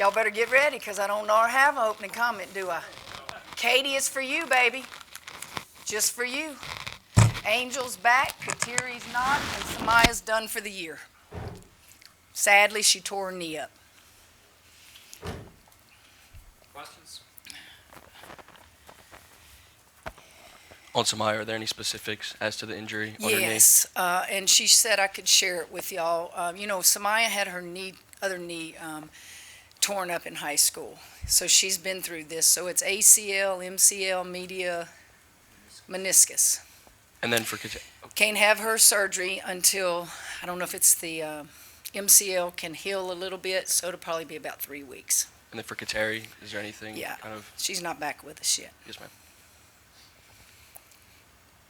Y'all better get ready because I don't know or have an opening comment, do I? Katie, is for you, baby. Just for you. Angel's back, Katiri's not, and Samaya's done for the year. Sadly, she tore her knee up. Questions? On Samaya, are there any specifics as to the injury on her knee? Yes, and she said I could share it with y'all. Samaya had her other knee torn up in high school. So she's been through this. So it's ACL, MCL, media, meniscus. And then for Can't have her surgery until, I don't know if it's the MCL can heal a little bit, so it'll probably be about 3 weeks. and then for Kateri, is there anything Yeah, kind of? she's not back with us yet. Yes, ma'am.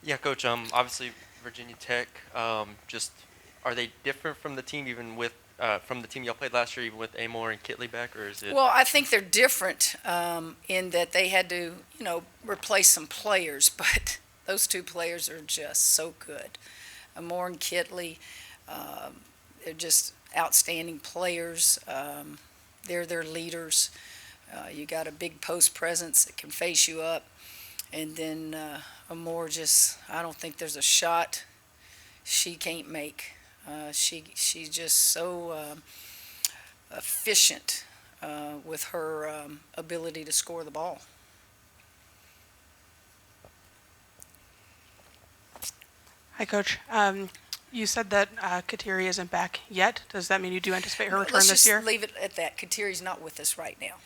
Yeah, Coach. Obviously Virginia Tech. Just are they different from the team, even with from the team y'all played last year, even with Amor and Kitley back, or is it? Well, I think they're different in that they had to, replace some players, but those two players are just so good. Amor and Kitley, they're just outstanding players. They're their leaders. You got a big post presence that can face you up. And then Amor I don't think there's a shot she can't make. She's just so efficient with her ability to score the ball. Hi, Coach. You said that Kateri isn't back yet. Does that mean you do anticipate her return Let's this just year? leave it at that. Katiri's not with us right now.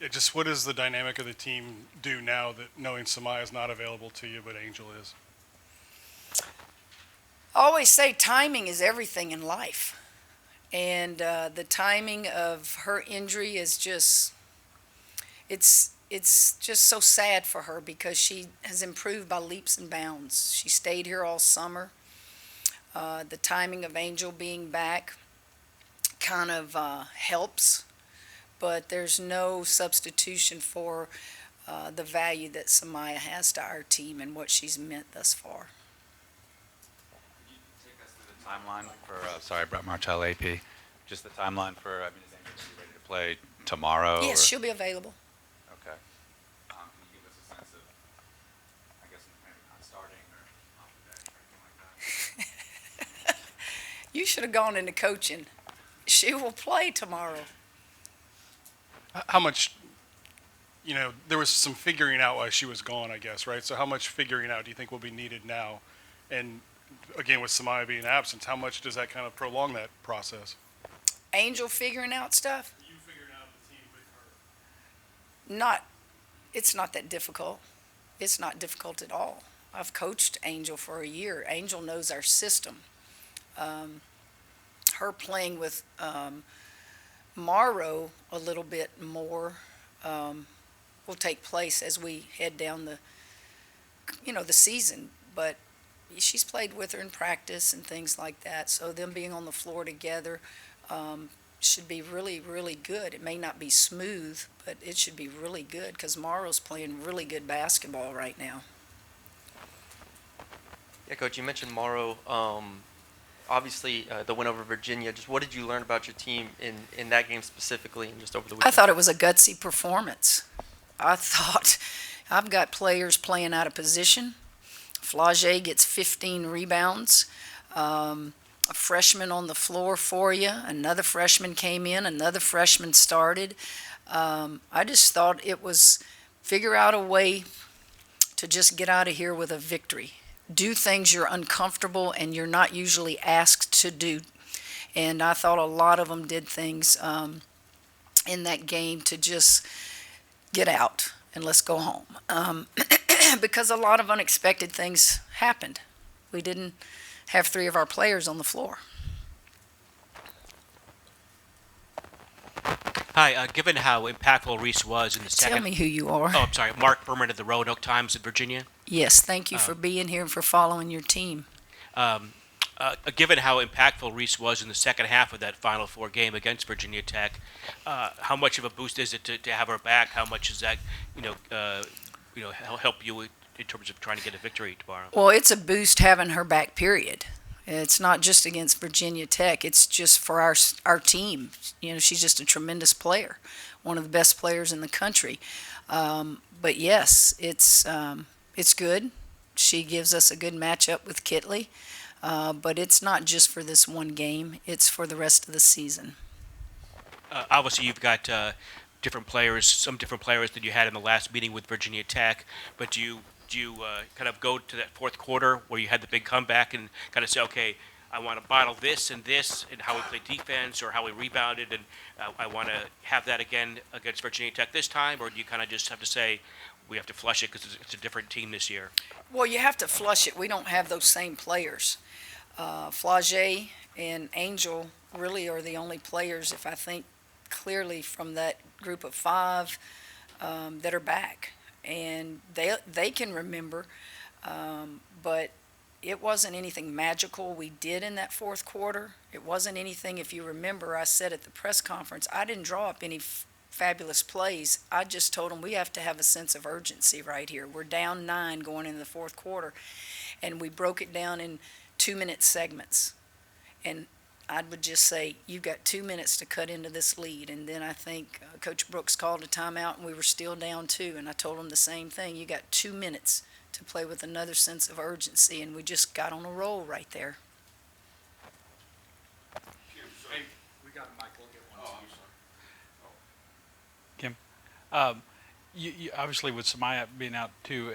Yeah, just what does the dynamic of the team do now that knowing Samaya is not available to you, but Angel is? I always say timing is everything in life. And the timing of her injury is just, it's just so sad for her because she has improved by leaps and bounds. She stayed here all summer. The timing of Angel being back kind of helps, but there's no substitution for the value that Samaya has to our team and what she's meant thus far. Could you take us through the timeline for, Brett Martell, AP, just the timeline for, is Angel going to be ready to play tomorrow? Yes, or? she'll be available. Okay. Can you give us a sense of, I guess, maybe not starting or off the bench or anything like that? You should have gone into coaching. She will play tomorrow. How much, there was some figuring out while she was gone, I guess, right? So how much figuring out do you think will be needed now? And again, with Samaya being absent, how much does that kind of prolong that process? Angel figuring out stuff? You figuring out the team with her? It's not that difficult. It's not difficult at all. I've coached Angel for a year. Angel knows our system. Her playing with Morrow a little bit more will take place as we head down the season. But she's played with her in practice and things like that. So them being on the floor together should be really, really good. It may not be smooth, but it should be really good because Morrow's playing really good basketball right now. Yeah, Coach. You mentioned Morrow. Obviously, the win over Virginia. Just what did you learn about your team in that game specifically, and just over the weekend? I thought it was a gutsy performance. I thought I've got players playing out of position. Flage gets 15 rebounds. A freshman on the floor for you. Another freshman came in. Another freshman started. I just thought it was figure out a way to just get out of here with a victory. Do things you're uncomfortable and you're not usually asked to do. And I thought a lot of them did things in that game to just get out and let's go home. Because a lot of unexpected things happened. We didn't have 3 of our players on the floor. Hi, given how impactful Reese was in the second... Tell me who you are. Oh, I'm sorry. Mark Berman of the Roanoke Times in Virginia. Yes, thank you for being here and for following your team. Given how impactful Reese was in the second half of that Final Four game against Virginia Tech, how much of a boost is it to have her back? How much does that, help you in terms of trying to get a victory tomorrow? Well, it's a boost having her back, period. It's not just against Virginia Tech. It's just for our team. She's just a tremendous player, one of the best players in the country. But yes, it's good. She gives us a good matchup with Kitley. But it's not just for this one game. It's for the rest of the season. Obviously, you've got different players, some different players than you had in the last meeting with Virginia Tech. But do you kind of go to that fourth quarter where you had the big comeback and kind of say, okay, I want to bottle this and how we play defense or how we rebounded, and I want to have that again against Virginia Tech this time? Or do you kind of just have to say, we have to flush it because it's a different team this year? Well, you have to flush it. We don't have those same players. Flage and Angel really are the only players, if I think clearly, from that group of five that are back. And they can remember, but it wasn't anything magical we did in that fourth quarter. It wasn't anything, if you remember, I said at the press conference, I didn't draw up any fabulous plays. I just told them we have to have a sense of urgency right here. We're down 9 going into the fourth quarter, and we broke it down in 2-minute segments. And I would just say, you've got 2 minutes to cut into this lead. And then I think Coach Brooks called a timeout, and we were still down 2. And I told him the same thing. You got 2 minutes to play with another sense of urgency, and we just got on a roll right there. We got a mic. We'll get one. Kim, you obviously with Samaya being out too,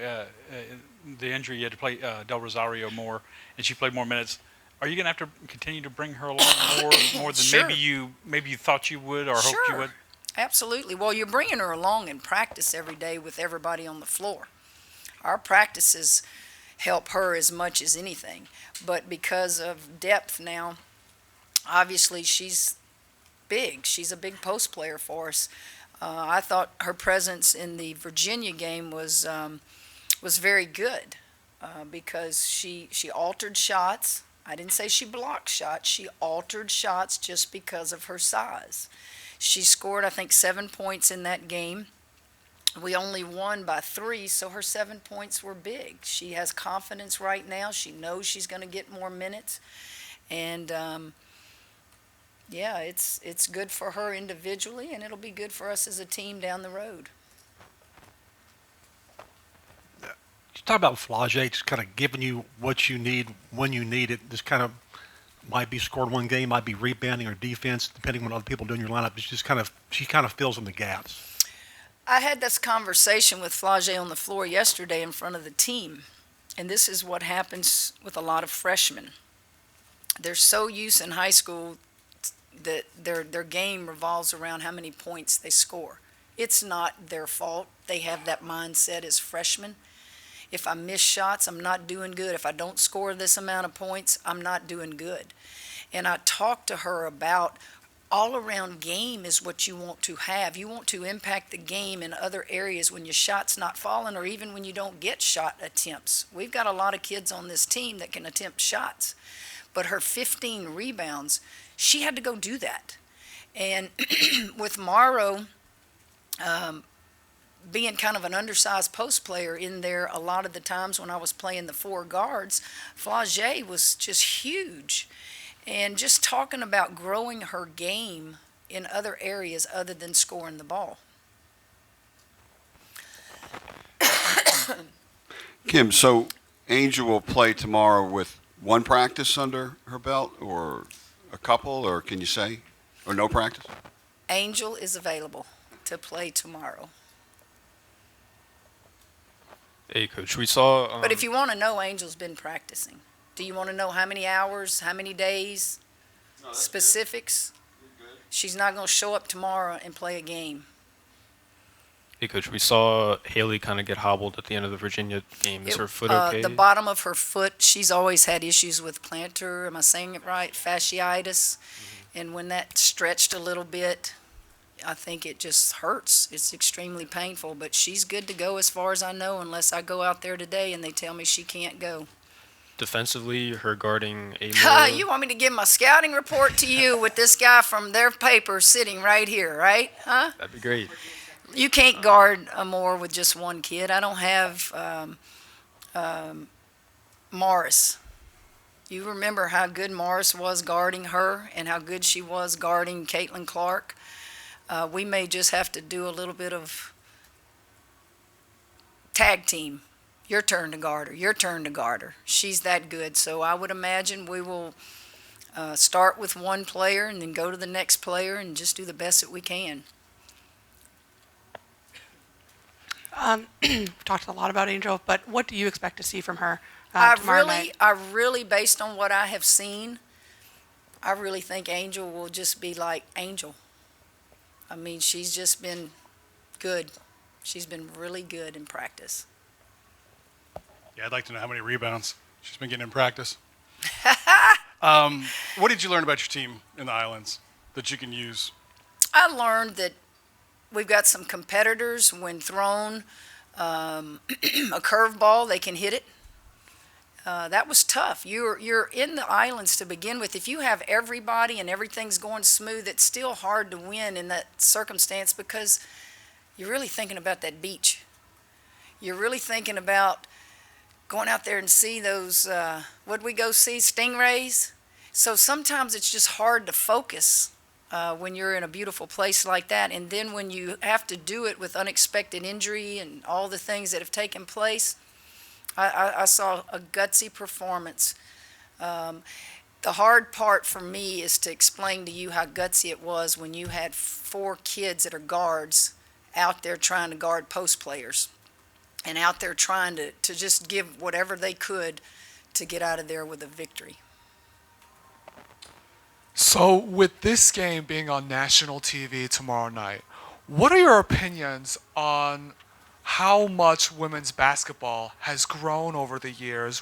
the injury, you had to play Del Rosario more, and she played more minutes. Are you going to have to continue to bring her along more than Sure. maybe you thought you would or hoped you would? Absolutely. Well, you're bringing her along in practice every day with everybody on the floor. Our practices help her as much as anything. But because of depth now, obviously she's big. She's a big post player for us. I thought her presence in the Virginia game was very good because she altered shots. I didn't say she blocked shots. She altered shots just because of her size. She scored, I think, 7 points in that game. We only won by 3, so her 7 points were big. She has confidence right now. She knows she's going to get more minutes. And, yeah, it's good for her individually, and it'll be good for us as a team down the road. You talk about Flage just kind of giving you what you need when you need it. Just kind of might be scored one game, might be rebounding or defense, depending on what other people do in your lineup. It's just she kind of fills in the gaps. I had this conversation with Flage on the floor yesterday in front of the team, and this is what happens with a lot of freshmen. They're so used in high school that their game revolves around how many points they score. It's not their fault. They have that mindset as freshmen. If I miss shots, I'm not doing good. If I don't score this amount of points, I'm not doing good. And I talked to her about all-around game is what you want to have. You want to impact the game in other areas when your shot's not falling or even when you don't get shot attempts. We've got a lot of kids on this team that can attempt shots. But her 15 rebounds, she had to go do that. And with Morrow being kind of an undersized post player in there a lot of the times when I was playing the 4 guards, Flage was just huge. And just talking about growing her game in other areas other than scoring the ball. Kim, so Angel will play tomorrow with one practice under her belt or a couple, or can you say? Or no practice? Angel is available to play tomorrow. Hey, Coach, we saw. But if you want to know, Angel's been practicing. Do you want to know how many hours, how many days, specifics? She's not going to show up tomorrow and play a game. Hey, Coach, we saw Haley kind of get hobbled at the end of the Virginia game. Is her foot okay? The bottom of her foot, she's always had issues with plantar, am I saying it right, fasciitis. And when that stretched a little bit, I think it just hurts. It's extremely painful, but she's good to go as far as I know unless I go out there today and they tell me she can't go. Defensively, her guarding Amora. You want me to give my scouting report to you with this guy from their paper sitting right here, right? Huh? That'd be great. You can't guard Amora with just one kid. I don't have Morris. You remember how good Morris was guarding her and how good she was guarding Caitlin Clark. We may just have to do a little bit of tag team. Your turn to guard her. Your turn to guard her. She's that good. So I would imagine we will start with one player and then go to the next player and just do the best that we can. We've talked a lot about Angel, but what do you expect to see from her tomorrow night? I really, based on what I have seen, I really think Angel will just be like Angel. I mean, she's just been good. She's been really good in practice. Yeah, I'd like to know how many rebounds she's been getting in practice. What did you learn about your team in the Islands that you can use? I learned that we've got some competitors. When thrown a curveball, they can hit it. That was tough. You're in the Islands to begin with. If you have everybody and everything's going smooth, it's still hard to win in that circumstance because you're really thinking about that beach. You're really thinking about going out there and see those, what'd we go see, stingrays? So sometimes it's just hard to focus when you're in a beautiful place like that. And then when you have to do it with unexpected injury and all the things that have taken place, I saw a gutsy performance. The hard part for me is to explain to you how gutsy it was when you had 4 kids that are guards out there trying to guard post players and out there trying to just give whatever they could to get out of there with a victory. So, with this game being on national TV tomorrow night, what are your opinions on how much women's basketball has grown over the years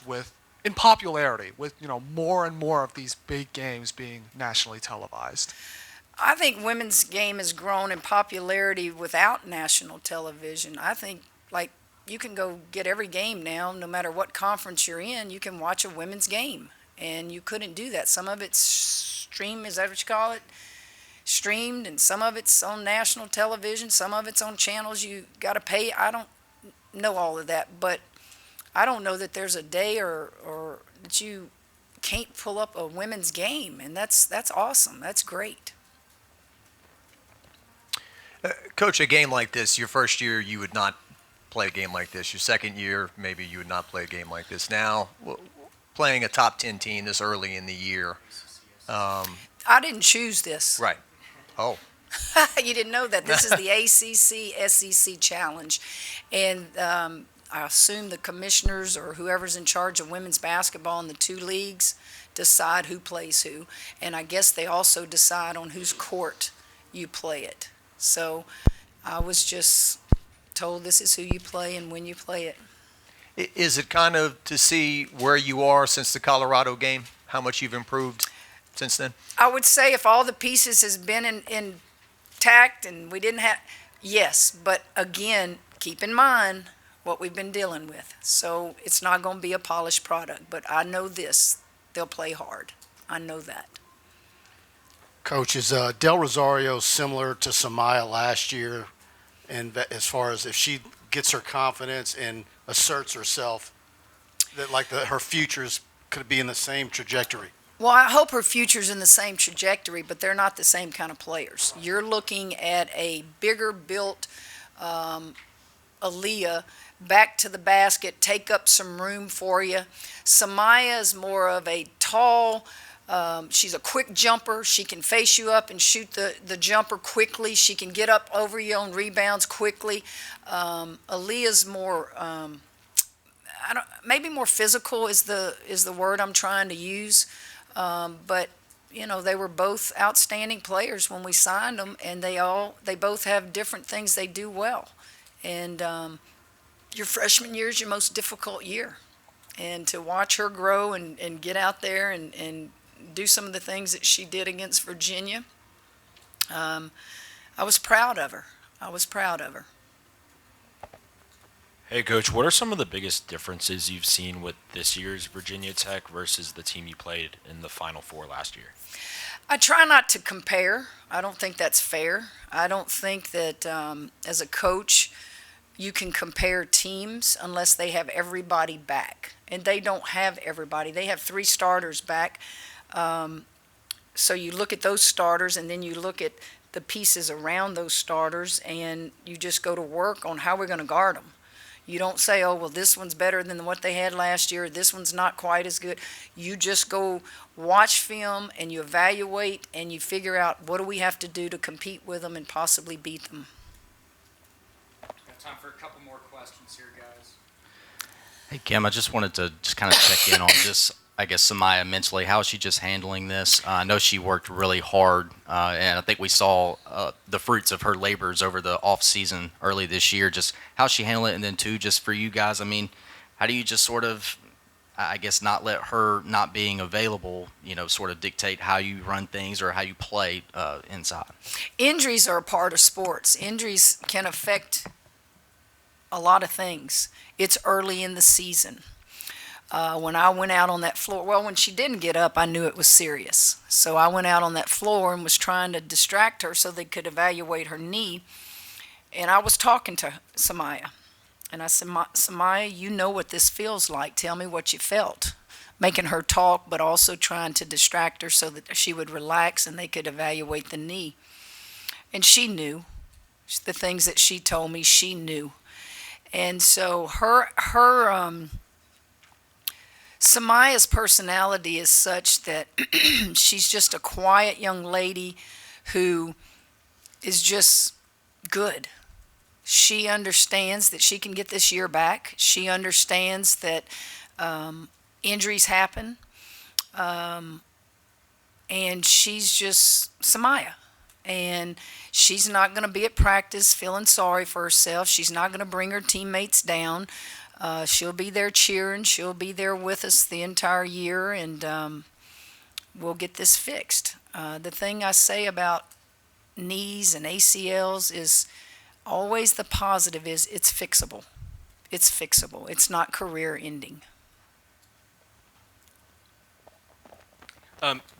in popularity, with more and more of these big games being nationally televised? I think women's game has grown in popularity without national television. I think, like, you can go get every game now, no matter what conference you're in, you can watch a women's game. And you couldn't do that. Some of it's streamed, is that what you call it? Streamed, and some of it's on national television, some of it's on channels you got to pay. I don't know all of that, but I don't know that there's a day or that you can't pull up a women's game, and that's awesome. That's great. Coach, a game like this, your first year you would not play a game like this. Your second year, maybe you would not play a game like this. Now, playing a top 10 team this early in the year. I didn't choose this. Right. Oh. You didn't know that. This is the ACC SEC Challenge. And I assume the commissioners or whoever's in charge of women's basketball in the 2 leagues decide who plays who. And I guess they also decide on whose court you play it. So I was just told this is who you play and when you play it. Is it kind of to see where you are since the Colorado game, how much you've improved since then? I would say if all the pieces has been intact and we didn't have, yes, but again, keep in mind what we've been dealing with. So it's not going to be a polished product, but I know this, they'll play hard. I know that. Coach, is Del Rosario similar to Samaya last year? And as far as if she gets her confidence and asserts herself, that her futures could be in the same trajectory? Well, I hope her future's in the same trajectory, but they're not the same kind of players. You're looking at a bigger built Aaliyah, back to the basket, take up some room for you. Samaya is more of a tall, she's a quick jumper. She can face you up and shoot the jumper quickly. She can get up over you on rebounds quickly. Aaliyah's more, maybe more physical is the word I'm trying to use. But they were both outstanding players when we signed them, and they both have different things they do well. And your freshman year is your most difficult year, and to watch her grow and get out there and do some of the things that she did against Virginia, I was proud of her. Hey, Coach, what are some of the biggest differences you've seen with this year's Virginia Tech versus the team you played in the Final Four last year? I try not to compare. I don't think that's fair. I don't think that as a coach you can compare teams unless they have everybody back. and they don't have everybody. They have 3 starters back. So you look at those starters, and then you look at the pieces around those starters, and you just go to work on how we're going to guard them. You don't say, oh, well, this one's better than what they had last year. This one's not quite as good. You just go watch film, and you evaluate, and you figure out what do we have to do to compete with them and possibly beat them. Got time for a couple more questions here, guys. Hey, Kim, I just wanted to just kind of check in on just, I guess, Samaya mentally. How is she just handling this? I know she worked really hard, and I think we saw the fruits of her labors over the off season early this year. Just how she handled it, and then too, just for you guys, I mean, how do you just sort of, I guess, not let her not being available, sort of dictate how you run things or how you play inside? Injuries are a part of sports. Injuries can affect a lot of things. It's early in the season. When I went out on that floor, well, when she didn't get up, I knew it was serious. So I went out on that floor and was trying to distract her so they could evaluate her knee. And I was talking to Samaya. And I said, Samaya, you know what this feels like. Tell me what you felt. Making her talk, but also trying to distract her so that she would relax and they could evaluate the knee. And she knew. The things that she told me, she knew. And so Samaya's personality is such that she's just a quiet young lady who is just good. She understands that she can get this year back. She understands that injuries happen. And she's just Samaya. And she's not going to be at practice feeling sorry for herself. She's not going to bring her teammates down. She'll be there cheering. She'll be there with us the entire year, and we'll get this fixed. The thing I say about knees and ACLs is always the positive is it's fixable. It's fixable. It's not career ending.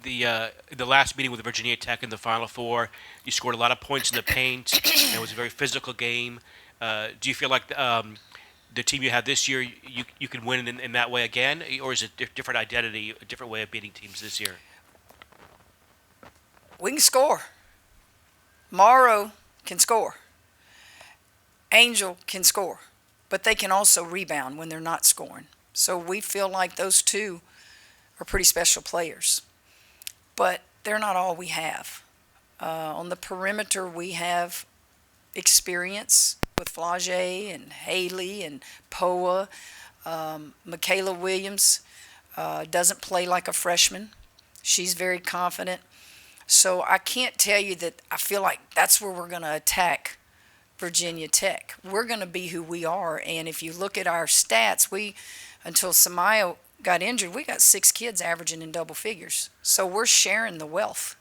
The last meeting with Virginia Tech in the Final Four, you scored a lot of points in the paint, and it was a very physical game. Do you feel like the team you have this year, you can win in that way again, or is it a different identity, a different way of beating teams this year? We can score. Morrow can score. Angel can score. But they can also rebound when they're not scoring. So we feel like those two are pretty special players. But they're not all we have. On the perimeter, we have experience with Flage and Haley and Poa. Michaela Williams doesn't play like a freshman. She's very confident. So I can't tell you that I feel like that's where we're going to attack Virginia Tech. We're going to be who we are. And if you look at our stats, until Samaya got injured, we got 6 kids averaging in double figures. So we're sharing the wealth.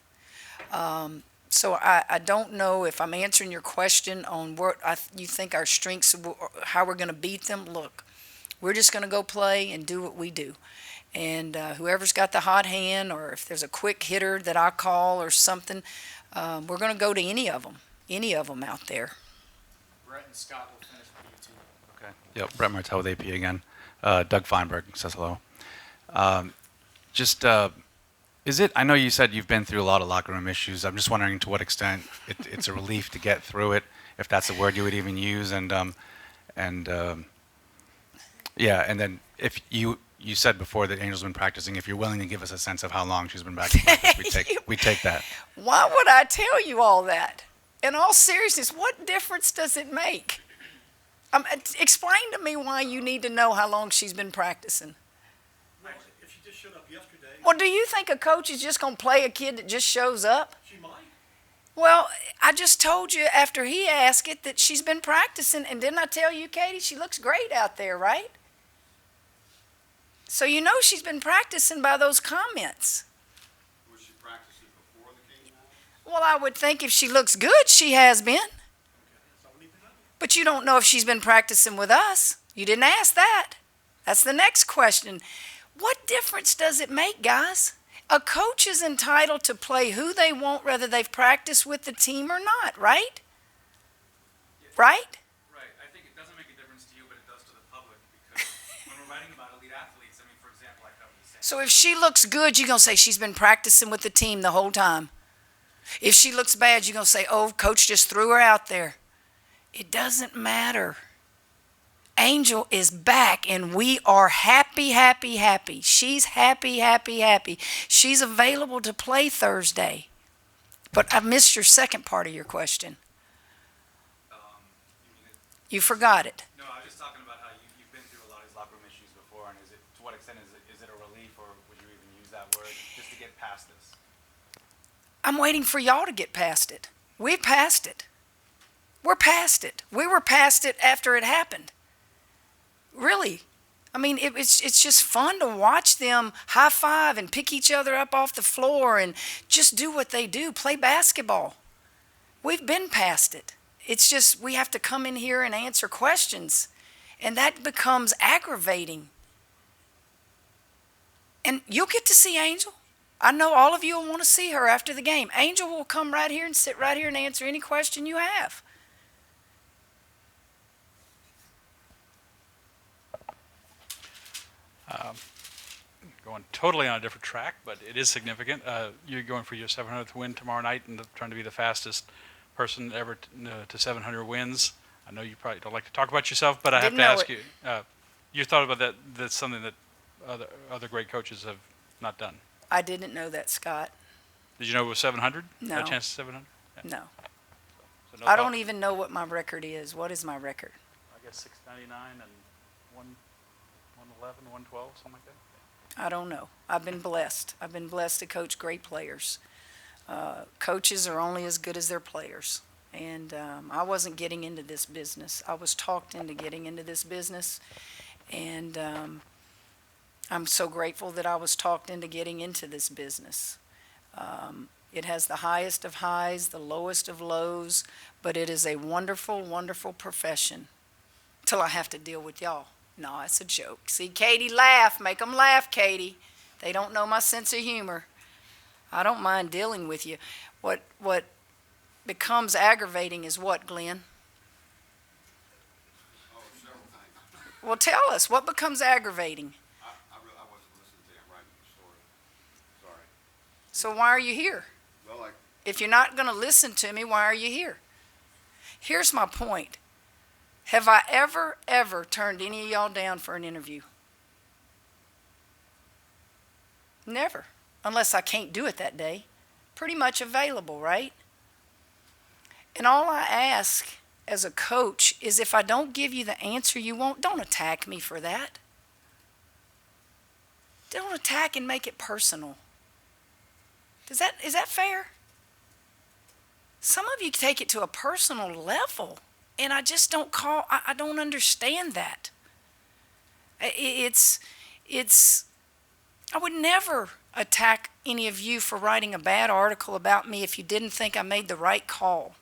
So I don't know if I'm answering your question on what you think our strengths, how we're going to beat them. Look, we're just going to go play and do what we do. And whoever's got the hot hand, or if there's a quick hitter that I call or something, we're going to go to any of them out there. Brett and Scott will finish with you two. Okay. Yep. Brett Martell with AP again. Doug Feinberg says hello. I know you said you've been through a lot of locker room issues. I'm just wondering to what extent it's a relief to get through it, if that's a word you would even use. And then if you said before that Angel's been practicing, if you're willing to give us a sense of how long she's been back in practice, we take that. Why would I tell you all that? In all seriousness, what difference does it make? Explain to me why you need to know how long she's been practicing. If she just showed up yesterday. Well, do you think a coach is just going to play a kid that just shows up? She might. Well, I just told you after he asked it that she's been practicing, and didn't I tell you, Katie, she looks great out there, right? So you know she's been practicing by those comments. Was she practicing before the game? Well, I would think if she looks good, she has been. But you don't know if she's been practicing with us. You didn't ask that. That's the next question. What difference does it make, guys? A coach is entitled to play who they want, whether they've practiced with the team or not, right? Right? Right. I think it doesn't make a difference to you, but it does to the public, because when we're writing about elite athletes, So if she looks good, you're going to say she's been practicing with the team the whole time. If she looks bad, you're going to say, oh, coach just threw her out there. It doesn't matter. Angel is back, and we are happy, happy, happy. She's happy, happy, happy. She's available to play Thursday. But I missed your second part of your question. You forgot it. No, I was just talking about how you've been through a lot of these locker room issues before, and to what extent is it a relief, or would you even use that word just to get past this? I'm waiting for y'all to get past it. We've passed it. We're past it. We were past it after it happened. Really. I mean, it's just fun to watch them high five and pick each other up off the floor and just do what they do, play basketball. We've been past it. It's just we have to come in here and answer questions, and that becomes aggravating. And you'll get to see Angel. I know all of you will want to see her after the game. Angel will come right here and sit right here and answer any question you have. Going totally on a different track, but it is significant. You're going for your 700th win tomorrow night and trying to be the fastest person ever to 700 wins. I know you probably don't like to talk about yourself, but I have to ask you, you thought about that? That's something that other great coaches have not done. I didn't know that, Scott. Did you know it was 700? No. A chance at 700? Yeah. No. So I don't even know what my record is. What is my record? I guess 699 and 111, 112, something like that. I don't know. I've been blessed. I've been blessed to coach great players. Coaches are only as good as their players. And I wasn't getting into this business. I was talked into getting into this business. And I'm so grateful that I was talked into getting into this business. It has the highest of highs, the lowest of lows, but it is a wonderful, wonderful profession till I have to deal with y'all. No, it's a joke. See, Katie laugh. Make them laugh, Katie. They don't know my sense of humor. I don't mind dealing with you. What becomes aggravating is what, Glenn? Oh, several things. Well, tell us. What becomes aggravating? I wasn't listening to you writing the story. Sorry. So why are you here? Well, If you're not going to listen to me, why are you here? Here's my point. Have I ever turned any of y'all down for an interview? Never. Unless I can't do it that day. Pretty much available, right? And all I ask as a coach is if I don't give you the answer you want, don't attack me for that. Don't attack and make it personal. Is that fair? Some of you take it to a personal level. And I just don't I don't understand that. I would never attack any of you for writing a bad article about me if you didn't think I made the right call.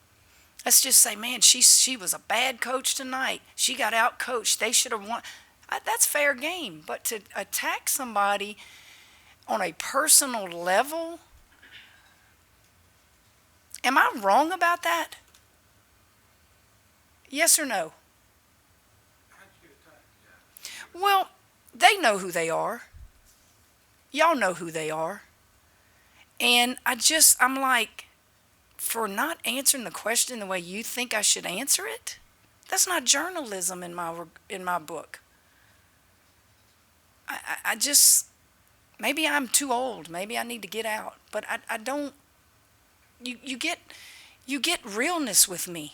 Let's just say, man, she was a bad coach tonight. She got out coached. They should have won. That's fair game. But to attack somebody on a personal level, am I wrong about that? Yes or no? Well, they know who they are. Y'all know who they are. And I'm like, for not answering the question the way you think I should answer it, that's not journalism in my book. I just, maybe I'm too old. Maybe I need to get out. But I don't, you get realness with me.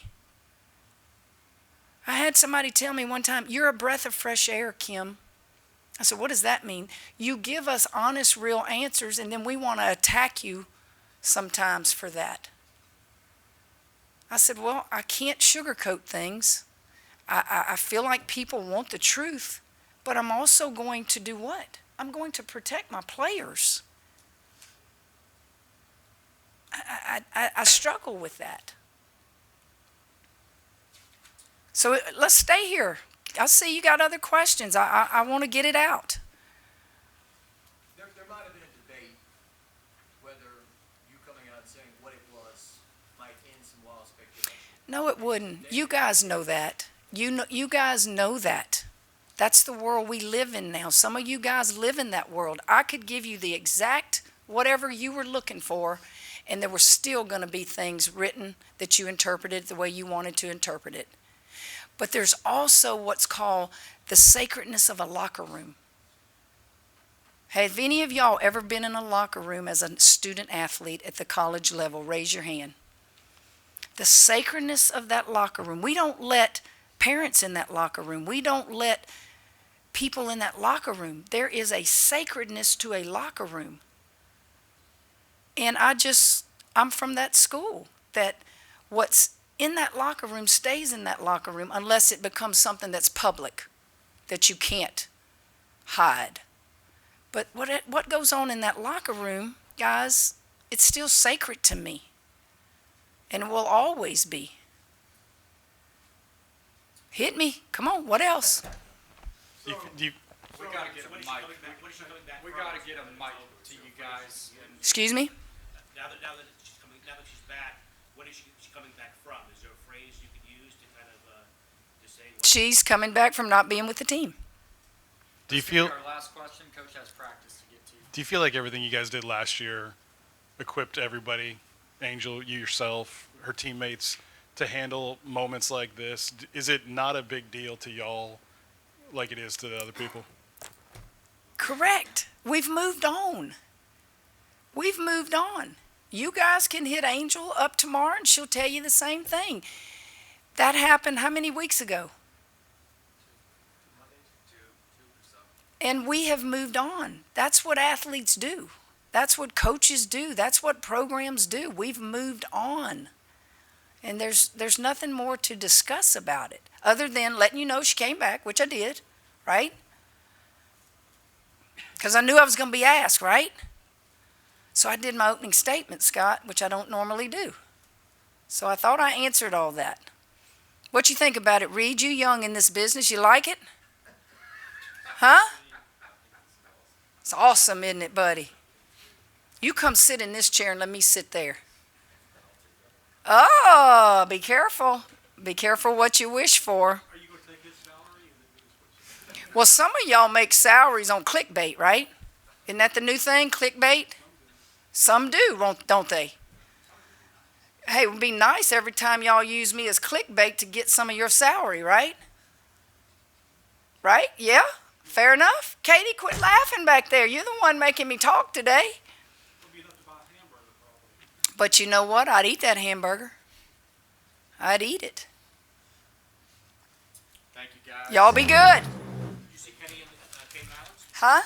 I had somebody tell me one time, you're a breath of fresh air, Kim. I said, what does that mean? You give us honest, real answers, and then we want to attack you sometimes for that. I said, well, I can't sugarcoat things. I feel like people want the truth, but I'm also going to do what? I'm going to protect my players. I struggle with that. So let's stay here. I see you got other questions. I want to get it out. There might have been a debate whether you coming out and saying what it was might end some wild speculation. No, it wouldn't. You guys know that. You guys know that. That's the world we live in now. Some of you guys live in that world. I could give you the exact whatever you were looking for, and there were still going to be things written that you interpreted the way you wanted to interpret it. But there's also what's called the sacredness of a locker room. Have any of y'all ever been in a locker room as a student athlete at the college level? Raise your hand. The sacredness of that locker room. We don't let parents in that locker room. We don't let people in that locker room. There is a sacredness to a locker room. And I'm from that school, that what's in that locker room stays in that locker room unless it becomes something that's public, that you can't hide. But what goes on in that locker room, guys, it's still sacred to me. And it will always be. Hit me. Come on, what else? Do you, We gotta get a mic. We gotta get a mic to you guys. Excuse me? Now that she's back, what is she coming back from? Is there a phrase you could use to kind of to say? She's coming back from not being with the team. do you feel? Our last question, Coach has practice to get to. Do you feel like everything you guys did last year equipped everybody, Angel, you yourself, her teammates, to handle moments like this? Is it not a big deal to y'all like it is to the other people? Correct. We've moved on. We've moved on. You guys can hit Angel up tomorrow and she'll tell you the same thing. That happened how many weeks ago? And we have moved on. That's what athletes do. That's what coaches do. That's what programs do. We've moved on. And there's nothing more to discuss about it other than letting you know she came back, which I did, right? Because I knew I was going to be asked, right? So I did my opening statement, Scott, which I don't normally do. So I thought I answered all that. What you think about it, Reed? You young in this business. You like it? Huh? It's awesome, isn't it, buddy? You come sit in this chair and let me sit there. Oh, be careful. Be careful what you wish for. Are you going to take his salary? Well, some of y'all make salaries on clickbait, right? Isn't that the new thing, clickbait? Some do, don't they? Hey, it would be nice every time y'all use me as clickbait to get some of your salary, right? Right? Yeah? Fair enough? Katie, quit laughing back there. You're the one making me talk today. But you know what? I'd eat that hamburger. I'd eat it. Thank you, guys. Y'all be good. You see Kenny and Kate Mallett? Huh?